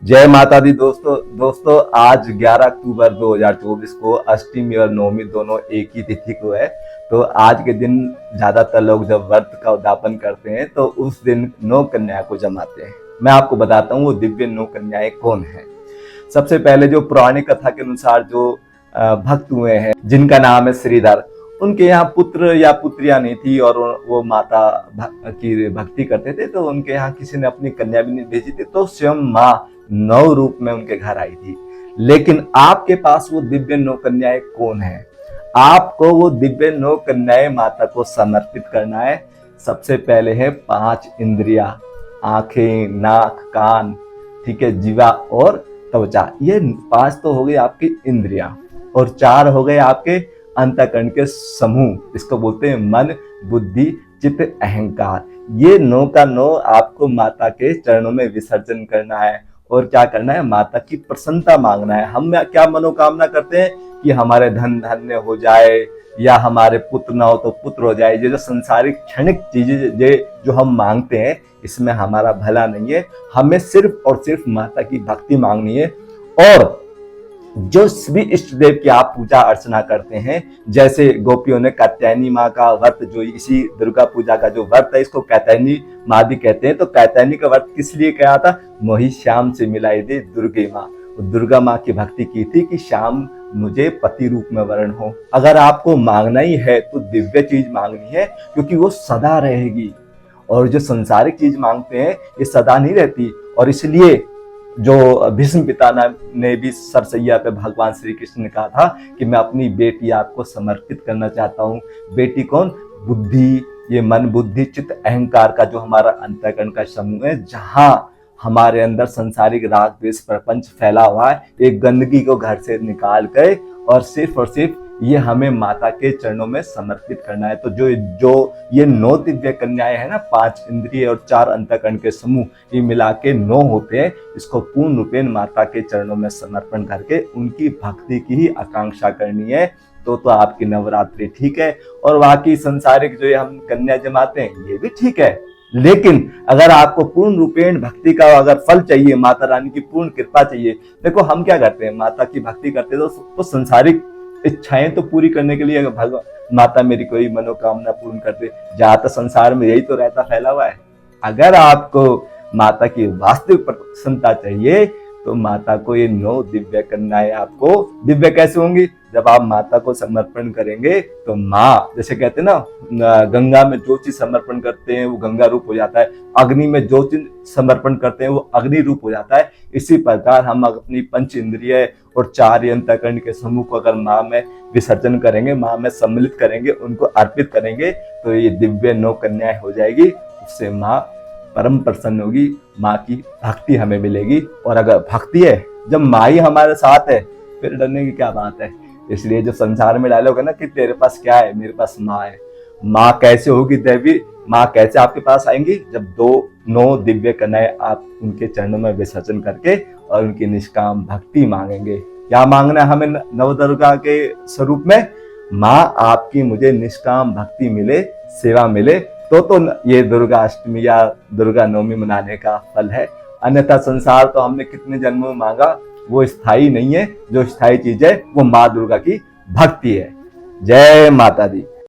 जय माता दी दोस्तों आज 11 अक्टूबर 2024 को अष्टमी और नवमी दोनों एक ही तिथि को है। तो आज के दिन ज्यादातर लोग जब व्रत का उद्यापन करते हैं तो उस दिन नौ कन्या को जमाते हैं। मैं आपको बताता हूँ वो दिव्य नौ कन्याएं कौन है। सबसे पहले जो पौराणिक कथा के अनुसार जो भक्त हुए हैं जिनका नाम है श्रीधर, उनके यहाँ पुत्र या पुत्रियां नहीं थी और वो माता की भक्ति करते थे, तो उनके यहाँ किसी ने अपनी कन्या भी नहीं भेजी थी, तो स्वयं माँ नौ रूप में उनके घर आई थी। लेकिन आपके पास वो दिव्य नौ कन्याएं कौन है? आपको वो दिव्य नौ कन्याएं माता को समर्पित करना है। सबसे पहले है 5 इंद्रिया, आंखें, नाक, कान, ठीक है, जीवा और त्वचा। ये 5 तो हो गई आपकी इंद्रिया और 4 हो गए आपके अंतःकरण के समूह। इसको बोलते हैं मन, बुद्धि, चित्त, अहंकार। ये 9 का 9 आपको माता के चरणों में विसर्जन करना है। और क्या करना है? माता की प्रसन्नता मांगना है। हम क्या मनोकामना करते हैं कि हमारे धन धन्य हो जाए या हमारे पुत्र ना हो तो पुत्र हो जाए। ये जो संसारिक क्षणिक चीजें जो हम मांगते हैं, इसमें हमारा भला नहीं है। हमें सिर्फ और सिर्फ माता की भक्ति मांगनी है। और जो भी इष्ट देव की आप पूजा अर्चना करते हैं, जैसे गोपियों ने कात्यायनी माँ का व्रत, जो इसी दुर्गा पूजा का जो व्रत है, इसको कात्यायनी माँ भी कहते हैं। तो कात्यायनी का व्रत किस लिए कहा था? मोहि श्याम से मिलाई दे दुर्गे माँ। दुर्गा माँ की भक्ति की थी कि श्याम मुझे पति रूप में वर्ण हो। अगर आपको मांगना ही है तो दिव्य चीज मांगनी है, क्योंकि वो सदा रहेगी। और जो संसारिक चीज मांगते हैं ये सदा नहीं रहती। और इसलिए जो भीष्म पिता ने भी सरसैया पे भगवान श्री कृष्ण ने कहा था कि मैं अपनी बेटी आपको समर्पित करना चाहता हूँ। बेटी कौन? बुद्धि, ये मन, बुद्धि, चित्त, अहंकार का जो हमारा अंतःकरण का समूह है, जहां हमारे अंदर संसारिक राग द्वेष प्रपंच फैला हुआ है, एक गंदगी को घर से निकाल कर और सिर्फ ये हमें माता के चरणों में समर्पित करना है। तो जो ये 9 दिव्य कन्याएं है ना, 5 इंद्रिय और 4 अंतःकरण के समूह, ये मिला के 9 होते हैं। इसको पूर्ण रूपेण माता के चरणों में समर्पण करके उनकी भक्ति की ही आकांक्षा करनी है। तो आपकी नवरात्रि ठीक है। और बाकी संसारिक जो हम कन्या जमाते हैं ये भी ठीक है। लेकिन अगर आपको पूर्ण रूपेण भक्ति का अगर फल चाहिए, माता रानी की पूर्ण कृपा चाहिए, देखो हम क्या करते हैं, माता की भक्ति करते हैं तो संसारिक इच्छाएं तो पूरी करने के लिए भगवान माता मेरी कोई मनोकामना पूर्ण करते। ज्यादातर संसार में यही तो रहता फैला हुआ है। अगर आपको माता की वास्तविक प्रसन्नता चाहिए तो माता को ये 9 दिव्य कन्याएं आपको दिव्य कैसे होंगी? जब आप माता को समर्पण करेंगे तो माँ, जैसे कहते हैं ना, गंगा में जो चीज समर्पण करते हैं वो गंगा रूप हो जाता है, अग्नि में जो चीज समर्पण करते हैं वो अग्नि रूप हो जाता है। इसी प्रकार हम अपनी 5 इंद्रिय और 4 अंतःकरण के समूह को अगर माँ में विसर्जन करेंगे, माँ में सम्मिलित करेंगे, उनको अर्पित करेंगे, तो ये दिव्य 9 कन्याएं हो जाएगी। उससे माँ परम प्रसन्न होगी, माँ की भक्ति हमें मिलेगी। और अगर भक्ति है, जब माँ ही हमारे साथ है, फिर डरने की क्या बात है। इसलिए जो संसार में डायलॉग है ना कि तेरे पास क्या है, मेरे पास माँ है। माँ कैसे होगी देवी? माँ कैसे आपके पास आएंगी? जब 9 दिव्य कन्याएं आप उनके चरणों में विसर्जन करके और उनकी निष्काम भक्ति मांगेंगे। क्या मांगना है हमें नवदुर्गा के स्वरूप में? माँ आपकी मुझे निष्काम भक्ति मिले, सेवा मिले, तो ये दुर्गा अष्टमी या दुर्गा नवमी मनाने का फल है। अन्यथा संसार तो हमने कितने जन्मों में मांगा, वो स्थायी नहीं है। जो स्थायी चीज है वो माँ दुर्गा की भक्ति है। जय माता दी।